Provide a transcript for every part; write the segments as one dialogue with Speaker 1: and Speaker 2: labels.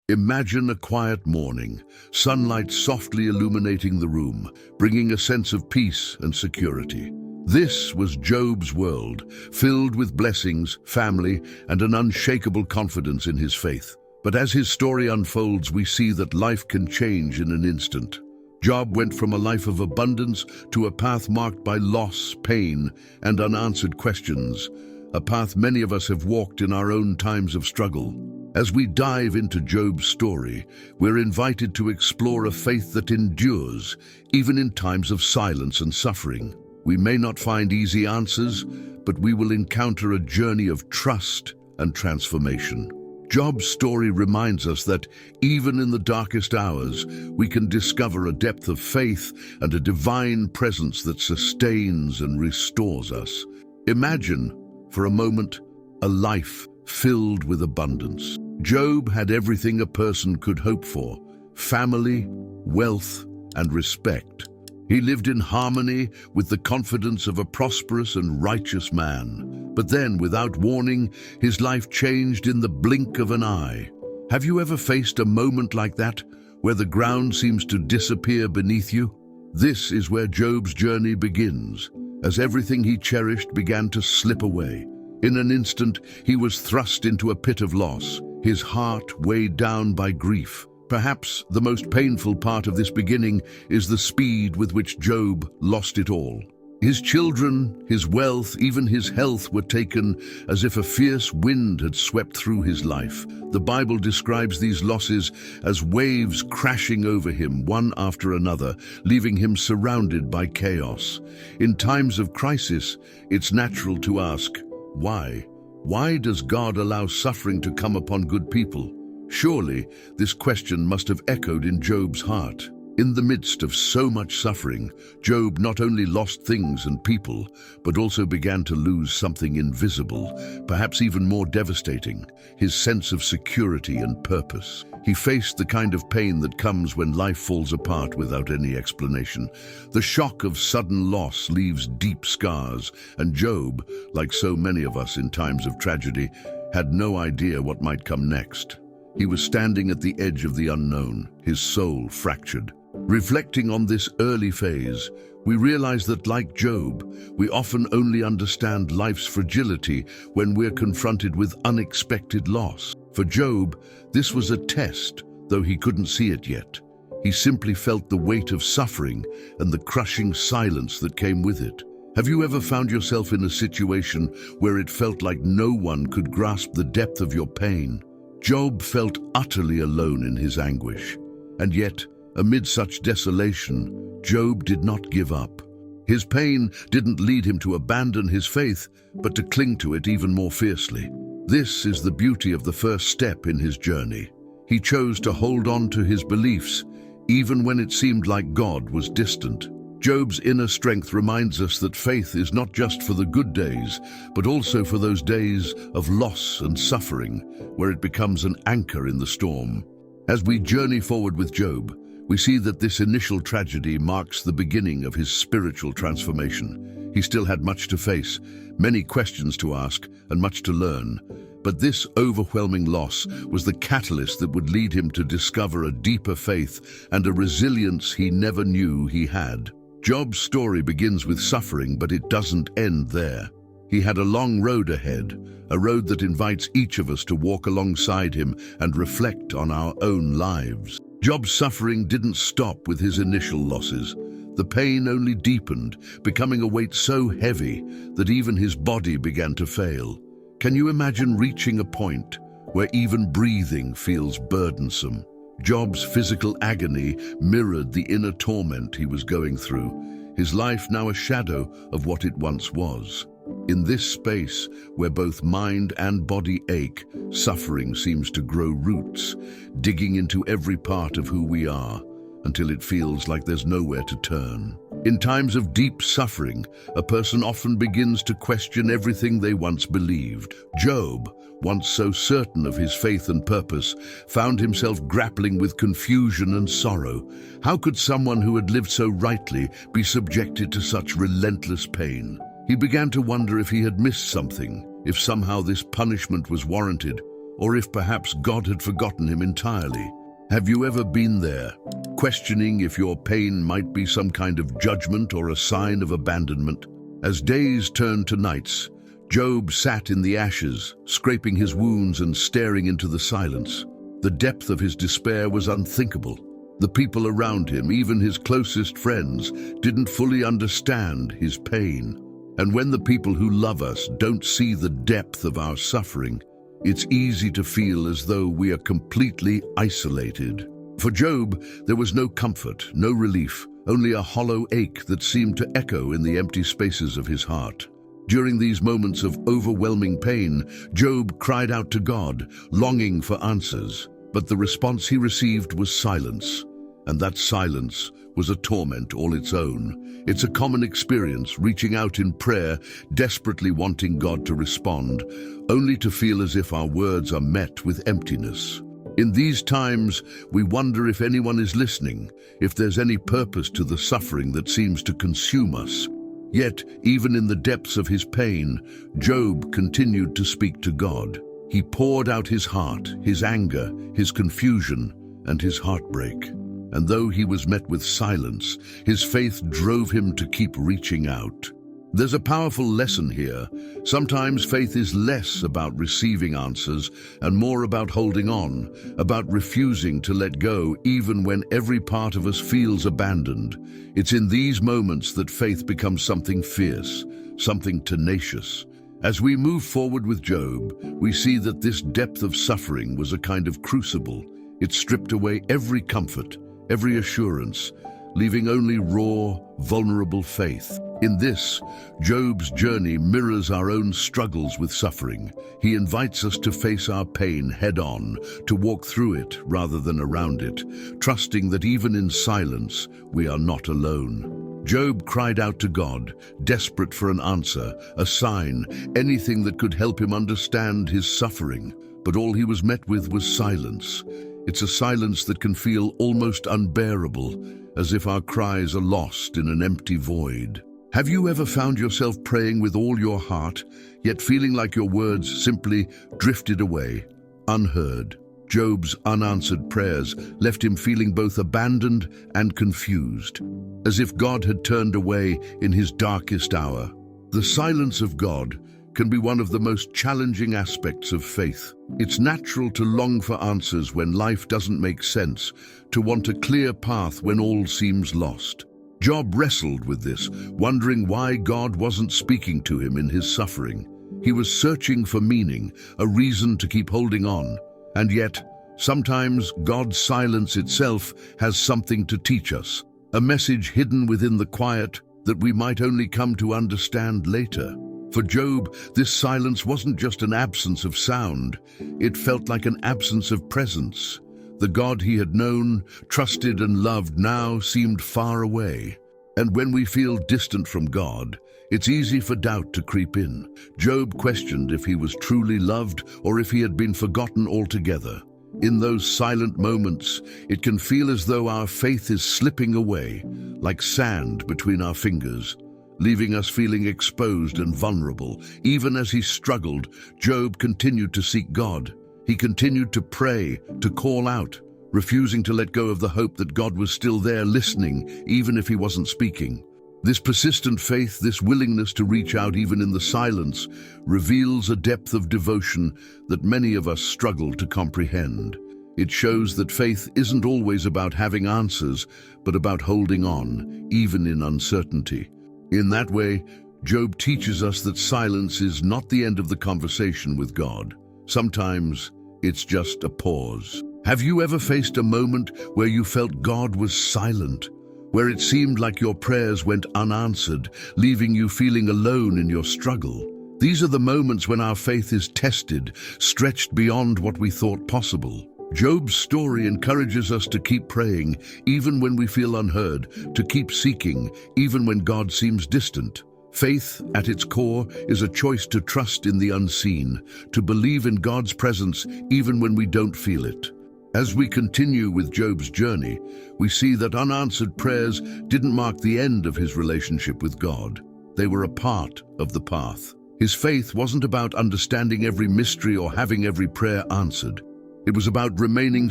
Speaker 1: Imagine a quiet morning, sunlight softly illuminating the room, bringing a sense of peace and security. This was Job's world, filled with blessings, family, and an unshakable confidence in his faith. But as his story unfolds, we see that life can change in an instant. Job went from a life of abundance to a path marked by loss, pain, and unanswered questions, a path many of us have walked in our own times of struggle. As we dive into Job's story, we're invited to explore a faith that endures, even in times of silence and suffering. We may not find easy answers, but we will encounter a journey of trust and transformation. Job's story reminds us that even in the darkest hours, we can discover a depth of faith and a divine presence that sustains and restores us. Imagine, for a moment, a life filled with abundance. Job had everything a person could hope for: family, wealth, and respect. He lived in harmony with the confidence of a prosperous and righteous man. But then, without warning, his life changed in the blink of an eye. Have you ever faced a moment like that, where the ground seems to disappear beneath you? This is where Job's journey begins, as everything he cherished began to slip away. In an instant, he was thrust into a pit of loss, his heart weighed down by grief. Perhaps the most painful part of this beginning is the speed with which Job lost it all. His children, his wealth, even his health were taken as if a fierce wind had swept through his life. The Bible describes these losses as waves crashing over him one after another, leaving him surrounded by chaos. In times of crisis, it's natural to ask, why? Why does God allow suffering to come upon good people? Surely, this question must have echoed in Job's heart. In the midst of so much suffering, Job not only lost things and people, but also began to lose something invisible, perhaps even more devastating: his sense of security and purpose. He faced the kind of pain that comes when life falls apart without any explanation. The shock of sudden loss leaves deep scars, and Job, like so many of us in times of tragedy, had no idea what might come next. He was standing at the edge of the unknown, his soul fractured. Reflecting on this early phase, we realize that, like Job, we often only understand life's fragility when we're confronted with unexpected loss. For Job, this was a test, though he couldn't see it yet. He simply felt the weight of suffering and the crushing silence that came with it. Have you ever found yourself in a situation where it felt like no one could grasp the depth of your pain? Job felt utterly alone in his anguish. And yet, amid such desolation, Job did not give up. His pain didn't lead him to abandon his faith, but to cling to it even more fiercely. This is the beauty of the first step in his journey. He chose to hold on to his beliefs, even when it seemed like God was distant. Job's inner strength reminds us that faith is not just for the good days, but also for those days of loss and suffering, where it becomes an anchor in the storm. As we journey forward with Job, we see that this initial tragedy marks the beginning of his spiritual transformation. He still had much to face, many questions to ask, and much to learn. But this overwhelming loss was the catalyst that would lead him to discover a deeper faith and a resilience he never knew he had. Job's story begins with suffering, but it doesn't end there. He had a long road ahead, a road that invites each of us to walk alongside him and reflect on our own lives. Job's suffering didn't stop with his initial losses. The pain only deepened, becoming a weight so heavy that even his body began to fail. Can you imagine reaching a point where even breathing feels burdensome? Job's physical agony mirrored the inner torment he was going through, his life now a shadow of what it once was. In this space, where both mind and body ache, suffering seems to grow roots, digging into every part of who we are, until it feels like there's nowhere to turn. In times of deep suffering, a person often begins to question everything they once believed. Job, once so certain of his faith and purpose, found himself grappling with confusion and sorrow. How could someone who had lived so rightly be subjected to such relentless pain? He began to wonder if he had missed something, if somehow this punishment was warranted, or if perhaps God had forgotten him entirely. Have you ever been there, questioning if your pain might be some kind of judgment or a sign of abandonment? As days turned to nights, Job sat in the ashes, scraping his wounds and staring into the silence. The depth of his despair was unthinkable. The people around him, even his closest friends, didn't fully understand his pain. And when the people who love us don't see the depth of our suffering, it's easy to feel as though we are completely isolated. For Job, there was no comfort, no relief, only a hollow ache that seemed to echo in the empty spaces of his heart. During these moments of overwhelming pain, Job cried out to God, longing for answers. But the response he received was silence, and that silence was a torment all its own. It's a common experience, reaching out in prayer, desperately wanting God to respond, only to feel as if our words are met with emptiness. In these times, we wonder if anyone is listening, if there's any purpose to the suffering that seems to consume us. Yet, even in the depths of his pain, Job continued to speak to God. He poured out his heart, his anger, his confusion, and his heartbreak. And though he was met with silence, his faith drove him to keep reaching out. There's a powerful lesson here. Sometimes faith is less about receiving answers and more about holding on, about refusing to let go even when every part of us feels abandoned. It's in these moments that faith becomes something fierce, something tenacious. As we move forward with Job, we see that this depth of suffering was a kind of crucible. It stripped away every comfort, every assurance, leaving only raw, vulnerable faith. In this, Job's journey mirrors our own struggles with suffering. He invites us to face our pain head-on, to walk through it rather than around it, trusting that even in silence, we are not alone. Job cried out to God, desperate for an answer, a sign, anything that could help him understand his suffering. But all he was met with was silence. It's a silence that can feel almost unbearable, as if our cries are lost in an empty void. Have you ever found yourself praying with all your heart, yet feeling like your words simply drifted away, unheard? Job's unanswered prayers left him feeling both abandoned and confused, as if God had turned away in his darkest hour. The silence of God can be one of the most challenging aspects of faith. It's natural to long for answers when life doesn't make sense, to want a clear path when all seems lost. Job wrestled with this, wondering why God wasn't speaking to him in his suffering. He was searching for meaning, a reason to keep holding on. And yet, sometimes God's silence itself has something to teach us, a message hidden within the quiet that we might only come to understand later. For Job, this silence wasn't just an absence of sound, it felt like an absence of presence. The God he had known, trusted and loved now seemed far away. And when we feel distant from God, it's easy for doubt to creep in. Job questioned if he was truly loved or if he had been forgotten altogether. In those silent moments, it can feel as though our faith is slipping away, like sand between our fingers, leaving us feeling exposed and vulnerable. Even as he struggled, Job continued to seek God. He continued to pray, to call out, refusing to let go of the hope that God was still there listening, even if he wasn't speaking. This persistent faith, this willingness to reach out even in the silence, reveals a depth of devotion that many of us struggle to comprehend. It shows that faith isn't always about having answers, but about holding on, even in uncertainty. In that way, Job teaches us that silence is not the end of the conversation with God. Sometimes, it's just a pause. Have you ever faced a moment where you felt God was silent, where it seemed like your prayers went unanswered, leaving you feeling alone in your struggle? These are the moments when our faith is tested, stretched beyond what we thought possible. Job's story encourages us to keep praying, even when we feel unheard, to keep seeking, even when God seems distant. Faith, at its core, is a choice to trust in the unseen, to believe in God's presence even when we don't feel it. As we continue with Job's journey, we see that unanswered prayers didn't mark the end of his relationship with God. They were a part of the path. His faith wasn't about understanding every mystery or having every prayer answered. It was about remaining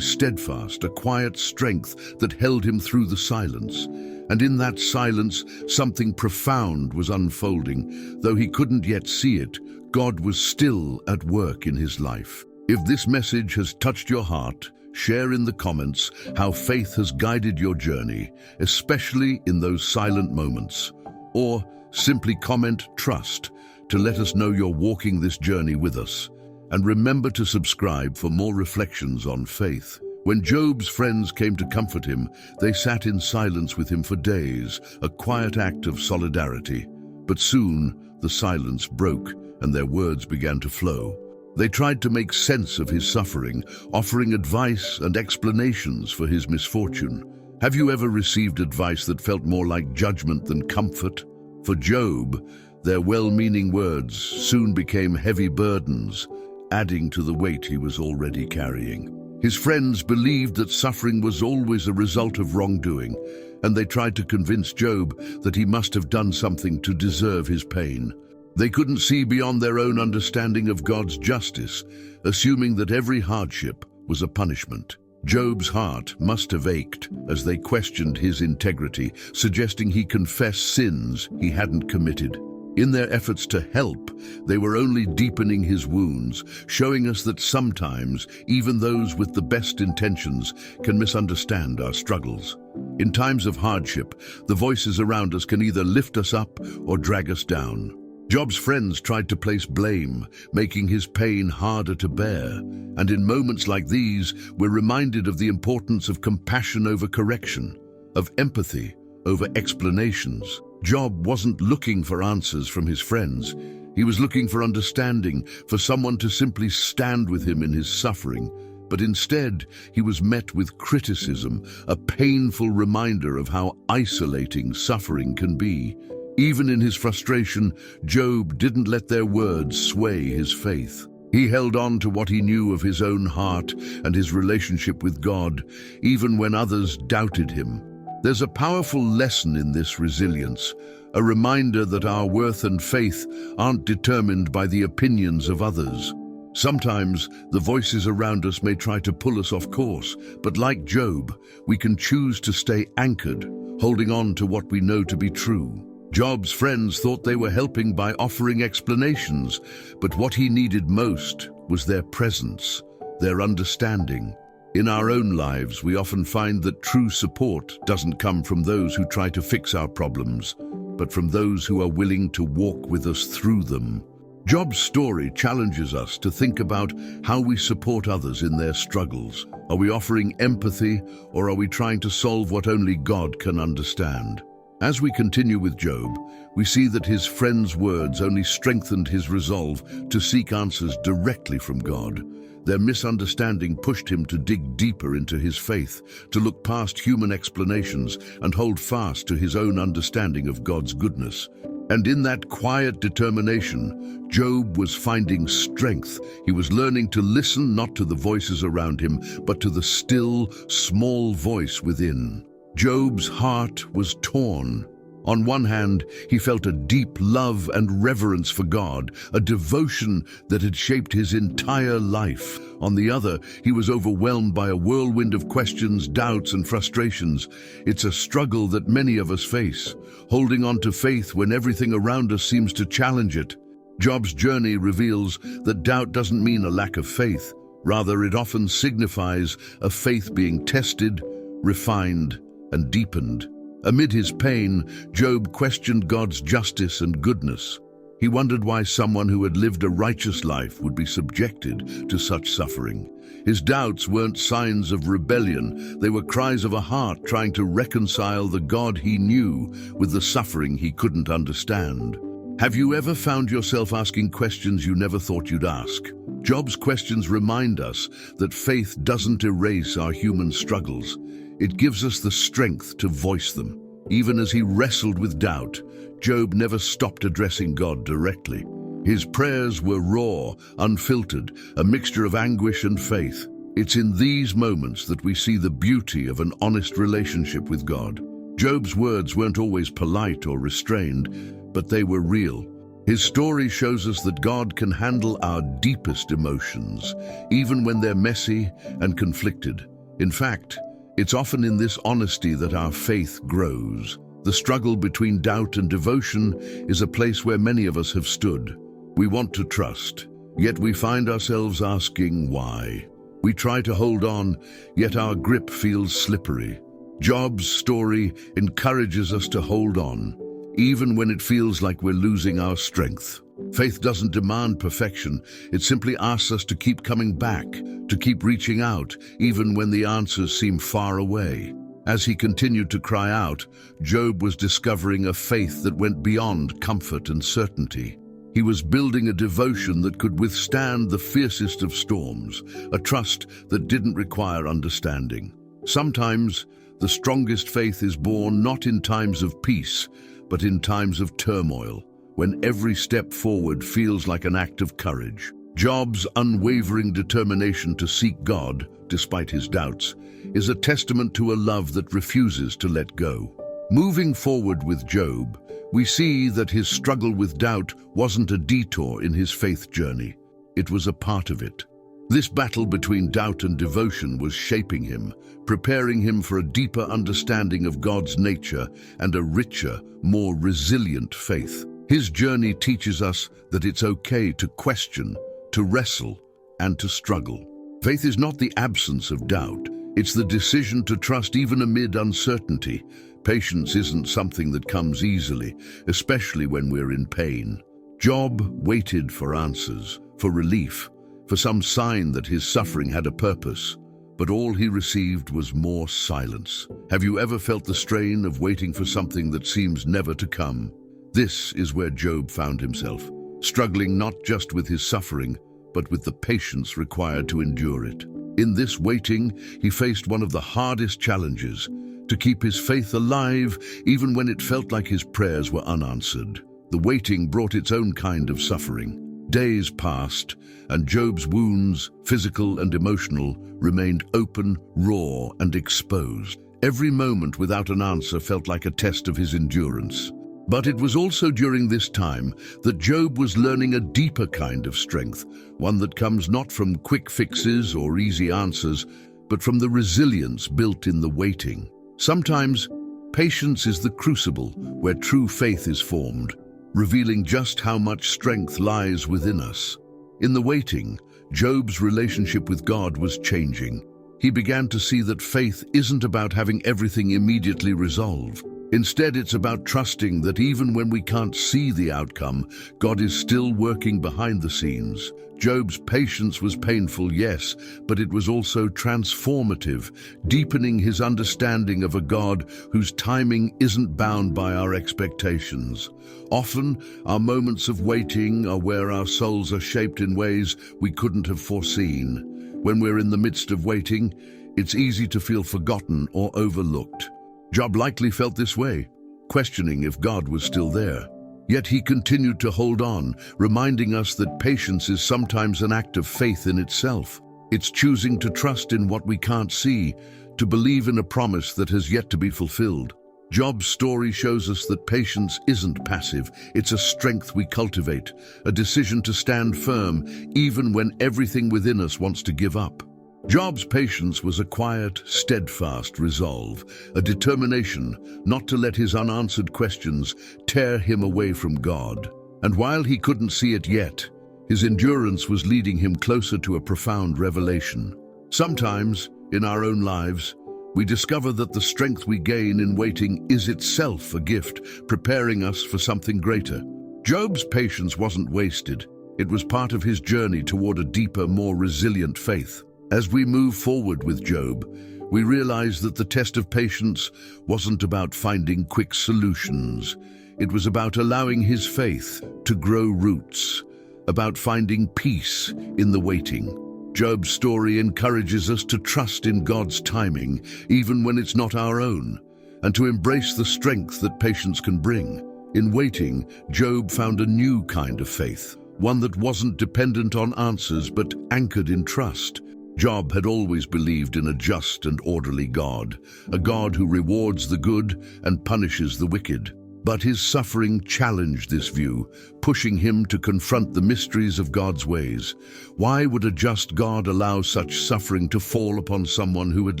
Speaker 1: steadfast, a quiet strength that held him through the silence. And in that silence, something profound was unfolding. Though he couldn't yet see it, God was still at work in his life. If this message has touched your heart, share in the comments how faith has guided your journey, especially in those silent moments. Or simply comment "trust" to let us know you're walking this journey with us. And remember to subscribe for more reflections on faith. When Job's friends came to comfort him, they sat in silence with him for days, a quiet act of solidarity. But soon the silence broke and their words began to flow. They tried to make sense of his suffering, offering advice and explanations for his misfortune. Have you ever received advice that felt more like judgment than comfort? For Job, their well-meaning words soon became heavy burdens, adding to the weight he was already carrying. His friends believed that suffering was always a result of wrongdoing, and they tried to convince Job that he must have done something to deserve his pain. They couldn't see beyond their own understanding of God's justice, assuming that every hardship was a punishment. Job's heart must have ached as they questioned his integrity, suggesting he confess sins he hadn't committed. In their efforts to help, they were only deepening his wounds, showing us that sometimes even those with the best intentions can misunderstand our struggles. In times of hardship, the voices around us can either lift us up or drag us down. Job's friends tried to place blame, making his pain harder to bear. And in moments like these, we're reminded of the importance of compassion over correction, of empathy over explanations. Job wasn't looking for answers from his friends. He was looking for understanding, for someone to simply stand with him in his suffering. But instead, he was met with criticism, a painful reminder of how isolating suffering can be. Even in his frustration, Job didn't let their words sway his faith. He held on to what he knew of his own heart and his relationship with God, even when others doubted him. There's a powerful lesson in this resilience, a reminder that our worth and faith aren't determined by the opinions of others. Sometimes the voices around us may try to pull us off course, but like Job, we can choose to stay anchored, holding on to what we know to be true. Job's friends thought they were helping by offering explanations, but what he needed most was their presence, their understanding. In our own lives, we often find that true support doesn't come from those who try to fix our problems, but from those who are willing to walk with us through them. Job's story challenges us to think about how we support others in their struggles. Are we offering empathy, or are we trying to solve what only God can understand? As we continue with Job, we see that his friends' words only strengthened his resolve to seek answers directly from God. Their misunderstanding pushed him to dig deeper into his faith, to look past human explanations and hold fast to his own understanding of God's goodness. And in that quiet determination, Job was finding strength. He was learning to listen not to the voices around him, but to the still, small voice within. Job's heart was torn. On one hand, he felt a deep love and reverence for God, a devotion that had shaped his entire life. On the other, he was overwhelmed by a whirlwind of questions, doubts, and frustrations. It's a struggle that many of us face, holding on to faith when everything around us seems to challenge it. Job's journey reveals that doubt doesn't mean a lack of faith. Rather, it often signifies a faith being tested, refined, and deepened. Amid his pain, Job questioned God's justice and goodness. He wondered why someone who had lived a righteous life would be subjected to such suffering. His doubts weren't signs of rebellion, they were cries of a heart trying to reconcile the God he knew with the suffering he couldn't understand. Have you ever found yourself asking questions you never thought you'd ask? Job's questions remind us that faith doesn't erase our human struggles. It gives us the strength to voice them. Even as he wrestled with doubt, Job never stopped addressing God directly. His prayers were raw, unfiltered, a mixture of anguish and faith. It's in these moments that we see the beauty of an honest relationship with God. Job's words weren't always polite or restrained, but they were real. His story shows us that God can handle our deepest emotions, even when they're messy and conflicted. In fact, it's often in this honesty that our faith grows. The struggle between doubt and devotion is a place where many of us have stood. We want to trust, yet we find ourselves asking why. We try to hold on, yet our grip feels slippery. Job's story encourages us to hold on, even when it feels like we're losing our strength. Faith doesn't demand perfection. It simply asks us to keep coming back, to keep reaching out, even when the answers seem far away. As he continued to cry out, Job was discovering a faith that went beyond comfort and certainty. He was building a devotion that could withstand the fiercest of storms, a trust that didn't require understanding. Sometimes, the strongest faith is born not in times of peace, but in times of turmoil, when every step forward feels like an act of courage. Job's unwavering determination to seek God, despite his doubts, is a testament to a love that refuses to let go. Moving forward with Job, we see that his struggle with doubt wasn't a detour in his faith journey. It was a part of it. This battle between doubt and devotion was shaping him, preparing him for a deeper understanding of God's nature and a richer, more resilient faith. His journey teaches us that it's okay to question, to wrestle, and to struggle. Faith is not the absence of doubt. It's the decision to trust even amid uncertainty. Patience isn't something that comes easily, especially when we're in pain. Job waited for answers, for relief, for some sign that his suffering had a purpose, but all he received was more silence. Have you ever felt the strain of waiting for something that seems never to come? This is where Job found himself, struggling not just with his suffering, but with the patience required to endure it. In this waiting, he faced one of the hardest challenges, to keep his faith alive even when it felt like his prayers were unanswered. The waiting brought its own kind of suffering. Days passed, and Job's wounds, physical and emotional, remained open, raw, and exposed. Every moment without an answer felt like a test of his endurance. But it was also during this time that Job was learning a deeper kind of strength, one that comes not from quick fixes or easy answers, but from the resilience built in the waiting. Sometimes, patience is the crucible where true faith is formed, revealing just how much strength lies within us. In the waiting, Job's relationship with God was changing. He began to see that faith isn't about having everything immediately resolved. Instead, it's about trusting that even when we can't see the outcome, God is still working behind the scenes. Job's patience was painful, yes, but it was also transformative, deepening his understanding of a God whose timing isn't bound by our expectations. Often, our moments of waiting are where our souls are shaped in ways we couldn't have foreseen. When we're in the midst of waiting, it's easy to feel forgotten or overlooked. Job likely felt this way, questioning if God was still there. Yet he continued to hold on, reminding us that patience is sometimes an act of faith in itself. It's choosing to trust in what we can't see, to believe in a promise that has yet to be fulfilled. Job's story shows us that patience isn't passive, it's a strength we cultivate, a decision to stand firm even when everything within us wants to give up. Job's patience was a quiet, steadfast resolve, a determination not to let his unanswered questions tear him away from God. And while he couldn't see it yet, his endurance was leading him closer to a profound revelation. Sometimes, in our own lives, we discover that the strength we gain in waiting is itself a gift, preparing us for something greater. Job's patience wasn't wasted. It was part of his journey toward a deeper, more resilient faith. As we move forward with Job, we realize that the test of patience wasn't about finding quick solutions. It was about allowing his faith to grow roots, about finding peace in the waiting. Job's story encourages us to trust in God's timing, even when it's not our own, and to embrace the strength that patience can bring. In waiting, Job found a new kind of faith, one that wasn't dependent on answers but anchored in trust. Job had always believed in a just and orderly God, a God who rewards the good and punishes the wicked. But his suffering challenged this view, pushing him to confront the mysteries of God's ways. Why would a just God allow such suffering to fall upon someone who had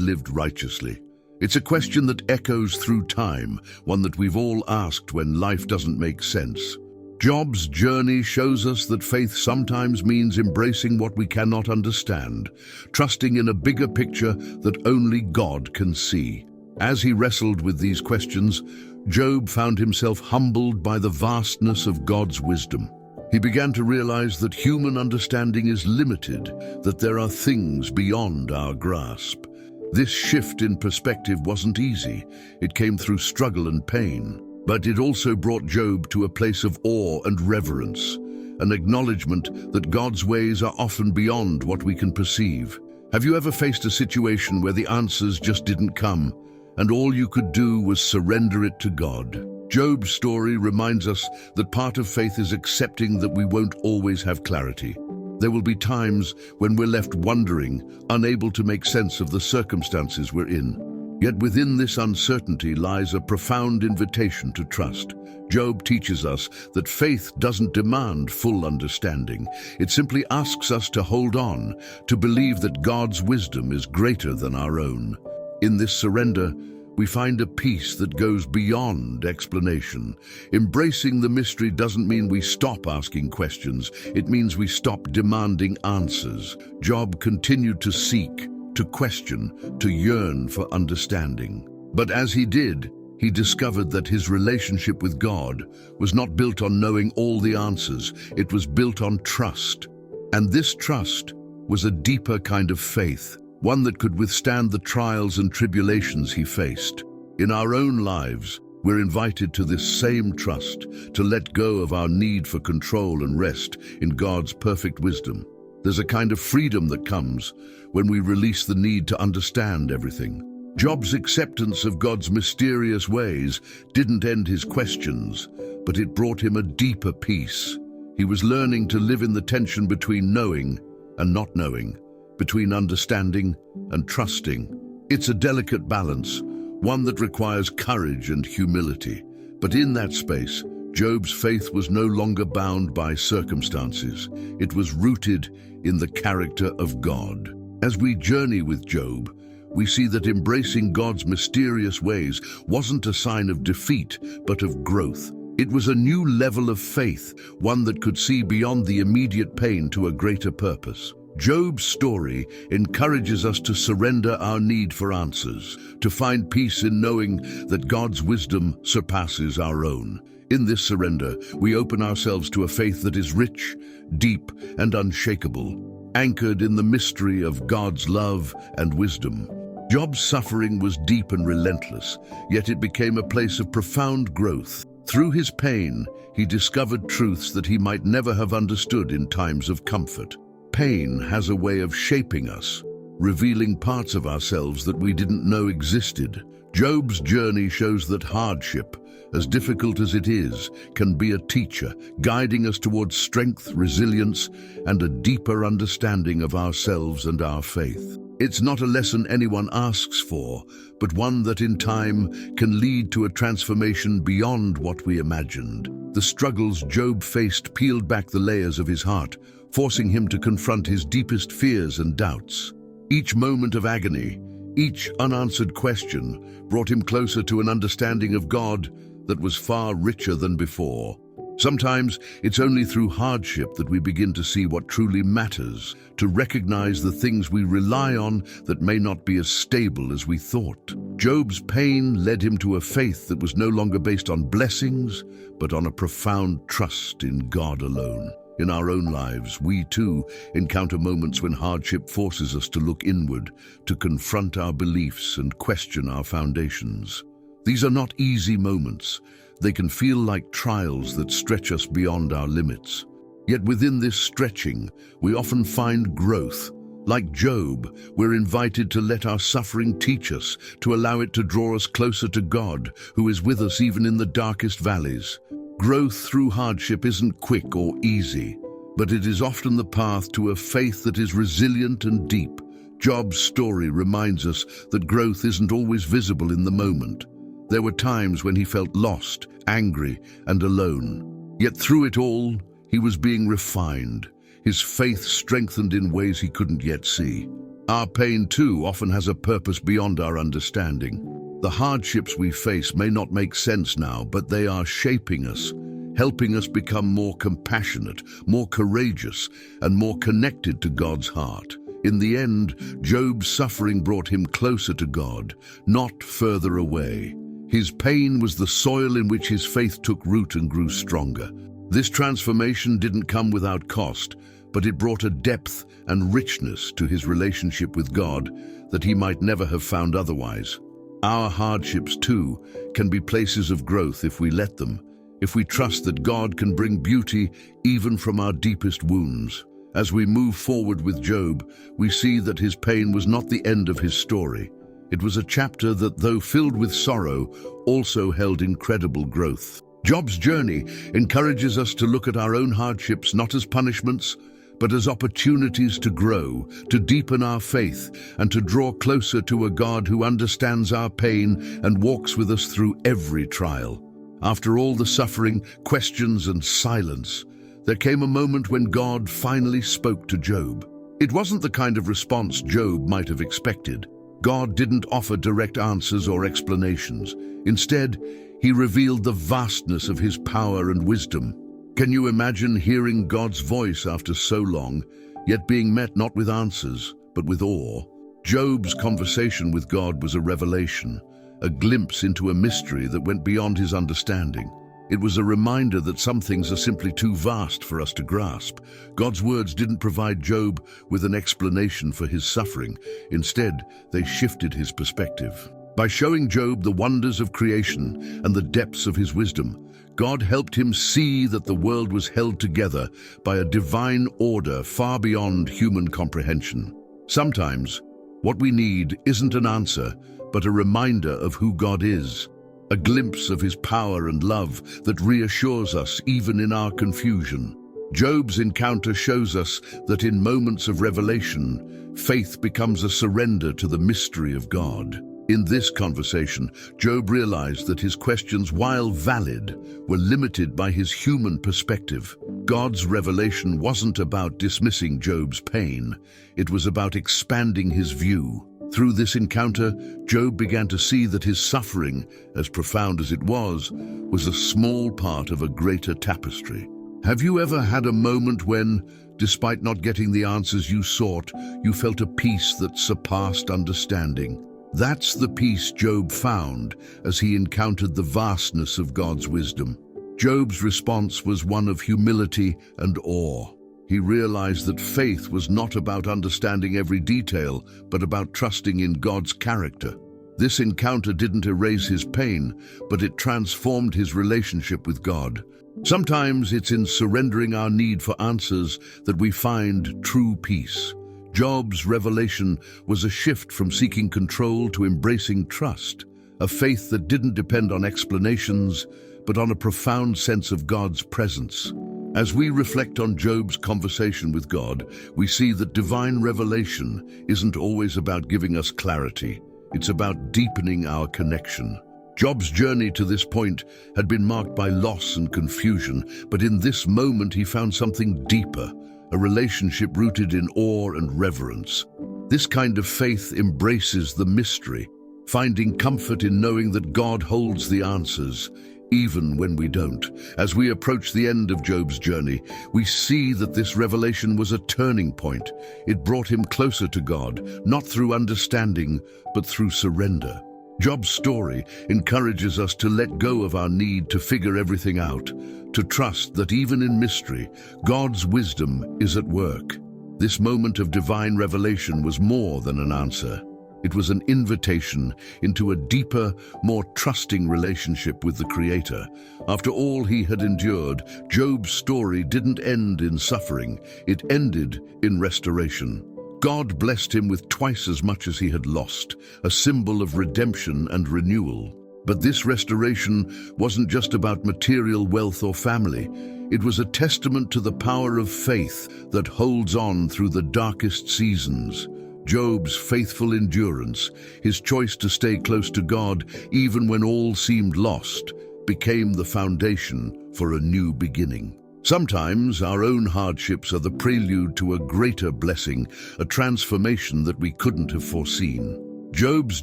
Speaker 1: lived righteously? It's a question that echoes through time, one that we've all asked when life doesn't make sense. Job's journey shows us that faith sometimes means embracing what we cannot understand, trusting in a bigger picture that only God can see. As he wrestled with these questions, Job found himself humbled by the vastness of God's wisdom. He began to realize that human understanding is limited, that there are things beyond our grasp. This shift in perspective wasn't easy. It came through struggle and pain, but it also brought Job to a place of awe and reverence, an acknowledgement that God's ways are often beyond what we can perceive. Have you ever faced a situation where the answers just didn't come, and all you could do was surrender it to God? Job's story reminds us that part of faith is accepting that we won't always have clarity. There will be times when we're left wondering, unable to make sense of the circumstances we're in. Yet within this uncertainty lies a profound invitation to trust. Job teaches us that faith doesn't demand full understanding. It simply asks us to hold on, to believe that God's wisdom is greater than our own. In this surrender, we find a peace that goes beyond explanation. Embracing the mystery doesn't mean we stop asking questions. It means we stop demanding answers. Job continued to seek, to question, to yearn for understanding. But as he did, he discovered that his relationship with God was not built on knowing all the answers. It was built on trust. And this trust was a deeper kind of faith, one that could withstand the trials and tribulations he faced. In our own lives, we're invited to this same trust, to let go of our need for control and rest in God's perfect wisdom. There's a kind of freedom that comes when we release the need to understand everything. Job's acceptance of God's mysterious ways didn't end his questions, but it brought him a deeper peace. He was learning to live in the tension between knowing and not knowing, between understanding and trusting. It's a delicate balance, one that requires courage and humility. But in that space, Job's faith was no longer bound by circumstances. It was rooted in the character of God. As we journey with Job, we see that embracing God's mysterious ways wasn't a sign of defeat, but of growth. It was a new level of faith, one that could see beyond the immediate pain to a greater purpose. Job's story encourages us to surrender our need for answers, to find peace in knowing that God's wisdom surpasses our own. In this surrender, we open ourselves to a faith that is rich, deep, and unshakable, anchored in the mystery of God's love and wisdom. Job's suffering was deep and relentless, yet it became a place of profound growth. Through his pain, he discovered truths that he might never have understood in times of comfort. Pain has a way of shaping us, revealing parts of ourselves that we didn't know existed. Job's journey shows that hardship, as difficult as it is, can be a teacher, guiding us towards strength, resilience, and a deeper understanding of ourselves and our faith. It's not a lesson anyone asks for, but one that in time can lead to a transformation beyond what we imagined. The struggles Job faced peeled back the layers of his heart, forcing him to confront his deepest fears and doubts. Each moment of agony, each unanswered question, brought him closer to an understanding of God that was far richer than before. Sometimes it's only through hardship that we begin to see what truly matters, to recognize the things we rely on that may not be as stable as we thought. Job's pain led him to a faith that was no longer based on blessings, but on a profound trust in God alone. In our own lives, we too encounter moments when hardship forces us to look inward, to confront our beliefs and question our foundations. These are not easy moments. They can feel like trials that stretch us beyond our limits. Yet within this stretching, we often find growth. Like Job, we're invited to let our suffering teach us, to allow it to draw us closer to God, who is with us even in the darkest valleys. Growth through hardship isn't quick or easy, but it is often the path to a faith that is resilient and deep. Job's story reminds us that growth isn't always visible in the moment. There were times when he felt lost, angry, and alone. Yet through it all, he was being refined, his faith strengthened in ways he couldn't yet see. Our pain, too, often has a purpose beyond our understanding. The hardships we face may not make sense now, but they are shaping us, helping us become more compassionate, more courageous, and more connected to God's heart. In the end, Job's suffering brought him closer to God, not further away. His pain was the soil in which his faith took root and grew stronger. This transformation didn't come without cost, but it brought a depth and richness to his relationship with God that he might never have found otherwise. Our hardships, too, can be places of growth if we let them, if we trust that God can bring beauty even from our deepest wounds. As we move forward with Job, we see that his pain was not the end of his story. It was a chapter that, though filled with sorrow, also held incredible growth. Job's journey encourages us to look at our own hardships not as punishments, but as opportunities to grow, to deepen our faith, and to draw closer to a God who understands our pain and walks with us through every trial. After all the suffering, questions, and silence, there came a moment when God finally spoke to Job. It wasn't the kind of response Job might have expected. God didn't offer direct answers or explanations. Instead, he revealed the vastness of his power and wisdom. Can you imagine hearing God's voice after so long, yet being met not with answers, but with awe? Job's conversation with God was a revelation, a glimpse into a mystery that went beyond his understanding. It was a reminder that some things are simply too vast for us to grasp. God's words didn't provide Job with an explanation for his suffering. Instead, they shifted his perspective. By showing Job the wonders of creation and the depths of his wisdom, God helped him see that the world was held together by a divine order far beyond human comprehension. Sometimes, what we need isn't an answer, but a reminder of who God is. A glimpse of his power and love that reassures us even in our confusion. Job's encounter shows us that in moments of revelation, faith becomes a surrender to the mystery of God. In this conversation, Job realized that his questions, while valid, were limited by his human perspective. God's revelation wasn't about dismissing Job's pain. It was about expanding his view. Through this encounter, Job began to see that his suffering, as profound as it was a small part of a greater tapestry. Have you ever had a moment when, despite not getting the answers you sought, you felt a peace that surpassed understanding? That's the peace Job found as he encountered the vastness of God's wisdom. Job's response was one of humility and awe. He realized that faith was not about understanding every detail, but about trusting in God's character. This encounter didn't erase his pain, but it transformed his relationship with God. Sometimes it's in surrendering our need for answers that we find true peace. Job's revelation was a shift from seeking control to embracing trust, a faith that didn't depend on explanations, but on a profound sense of God's presence. As we reflect on Job's conversation with God, we see that divine revelation isn't always about giving us clarity. It's about deepening our connection. Job's journey to this point had been marked by loss and confusion, but in this moment he found something deeper, a relationship rooted in awe and reverence. This kind of faith embraces the mystery, finding comfort in knowing that God holds the answers, even when we don't. As we approach the end of Job's journey, we see that this revelation was a turning point. It brought him closer to God, not through understanding, but through surrender. Job's story encourages us to let go of our need to figure everything out, to trust that even in mystery, God's wisdom is at work. This moment of divine revelation was more than an answer. It was an invitation into a deeper, more trusting relationship with the Creator. After all he had endured, Job's story didn't end in suffering. It ended in restoration. God blessed him with twice as much as he had lost, a symbol of redemption and renewal. But this restoration wasn't just about material wealth or family. It was a testament to the power of faith that holds on through the darkest seasons. Job's faithful endurance, his choice to stay close to God even when all seemed lost, became the foundation for a new beginning. Sometimes our own hardships are the prelude to a greater blessing, a transformation that we couldn't have foreseen. Job's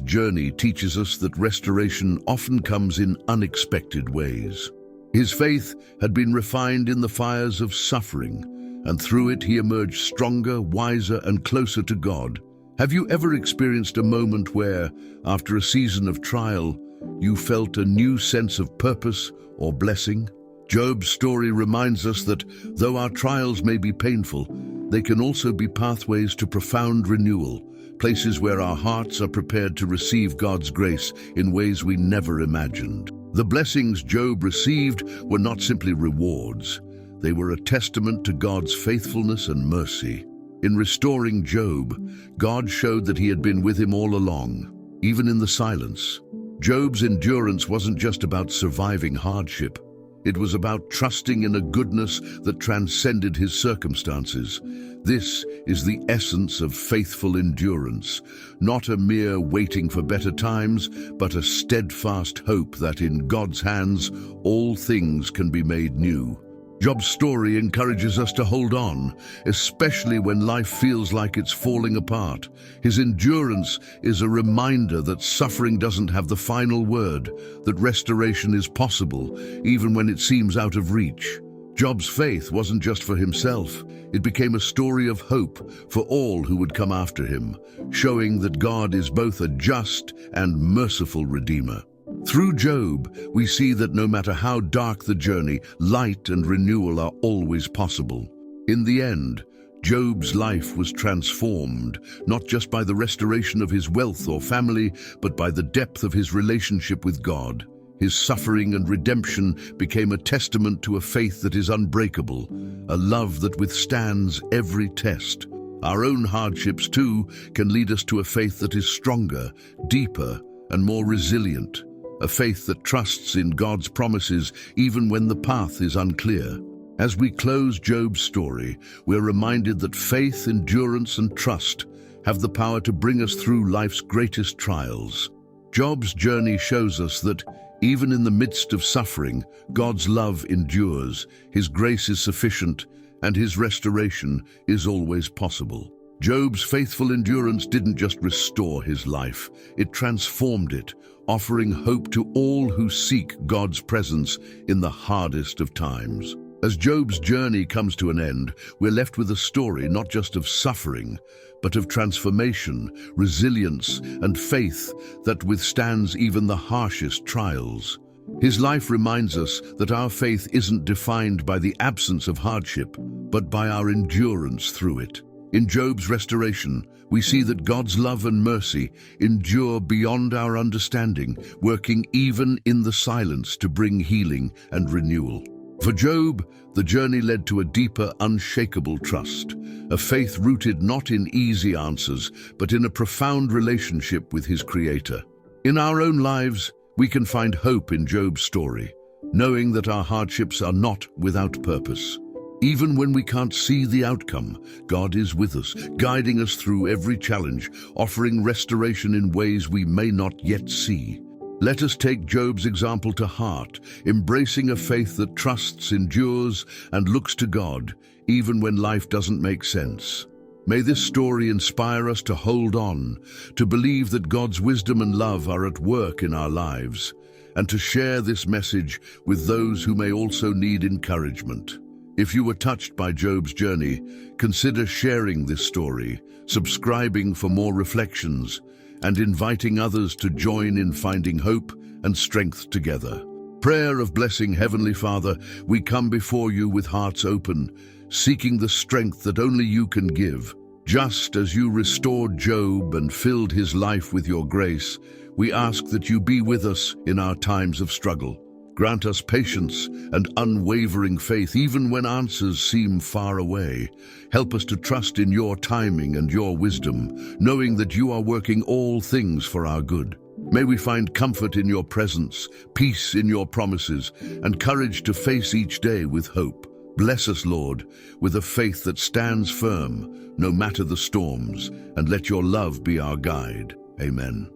Speaker 1: journey teaches us that restoration often comes in unexpected ways. His faith had been refined in the fires of suffering, and through it he emerged stronger, wiser, and closer to God. Have you ever experienced a moment where, after a season of trial, you felt a new sense of purpose or blessing? Job's story reminds us that, though our trials may be painful, they can also be pathways to profound renewal, places where our hearts are prepared to receive God's grace in ways we never imagined. The blessings Job received were not simply rewards. They were a testament to God's faithfulness and mercy. In restoring Job, God showed that he had been with him all along, even in the silence. Job's endurance wasn't just about surviving hardship. It was about trusting in a goodness that transcended his circumstances. This is the essence of faithful endurance, not a mere waiting for better times, but a steadfast hope that in God's hands all things can be made new. Job's story encourages us to hold on, especially when life feels like it's falling apart. His endurance is a reminder that suffering doesn't have the final word, that restoration is possible, even when it seems out of reach. Job's faith wasn't just for himself. It became a story of hope for all who would come after him, showing that God is both a just and merciful Redeemer. Through Job, we see that no matter how dark the journey, light and renewal are always possible. In the end, Job's life was transformed, not just by the restoration of his wealth or family, but by the depth of his relationship with God. His suffering and redemption became a testament to a faith that is unbreakable, a love that withstands every test. Our own hardships, too, can lead us to a faith that is stronger, deeper, and more resilient. A faith that trusts in God's promises even when the path is unclear. As we close Job's story, we're reminded that faith, endurance, and trust have the power to bring us through life's greatest trials. Job's journey shows us that, even in the midst of suffering, God's love endures, His grace is sufficient, and His restoration is always possible. Job's faithful endurance didn't just restore his life, it transformed it, offering hope to all who seek God's presence in the hardest of times. As Job's journey comes to an end, we're left with a story not just of suffering, but of transformation, resilience, and faith that withstands even the harshest trials. His life reminds us that our faith isn't defined by the absence of hardship, but by our endurance through it. In Job's restoration, we see that God's love and mercy endure beyond our understanding, working even in the silence to bring healing and renewal. For Job, the journey led to a deeper, unshakable trust, a faith rooted not in easy answers, but in a profound relationship with his Creator. In our own lives, we can find hope in Job's story, knowing that our hardships are not without purpose. Even when we can't see the outcome, God is with us, guiding us through every challenge, offering restoration in ways we may not yet see. Let us take Job's example to heart, embracing a faith that trusts, endures, and looks to God, even when life doesn't make sense. May this story inspire us to hold on, to believe that God's wisdom and love are at work in our lives, and to share this message with those who may also need encouragement. If you were touched by Job's journey, consider sharing this story, subscribing for more reflections, and inviting others to join in finding hope and strength together. Prayer of blessing, Heavenly Father, we come before you with hearts open, seeking the strength that only you can give. Just as you restored Job and filled his life with your grace, we ask that you be with us in our times of struggle. Grant us patience and unwavering faith even when answers seem far away. Help us to trust in your timing and your wisdom, knowing that you are working all things for our good. May we find comfort in your presence, peace in your promises, and courage to face each day with hope. Bless us, Lord, with a faith that stands firm, no matter the storms, and let your love be our guide. Amen.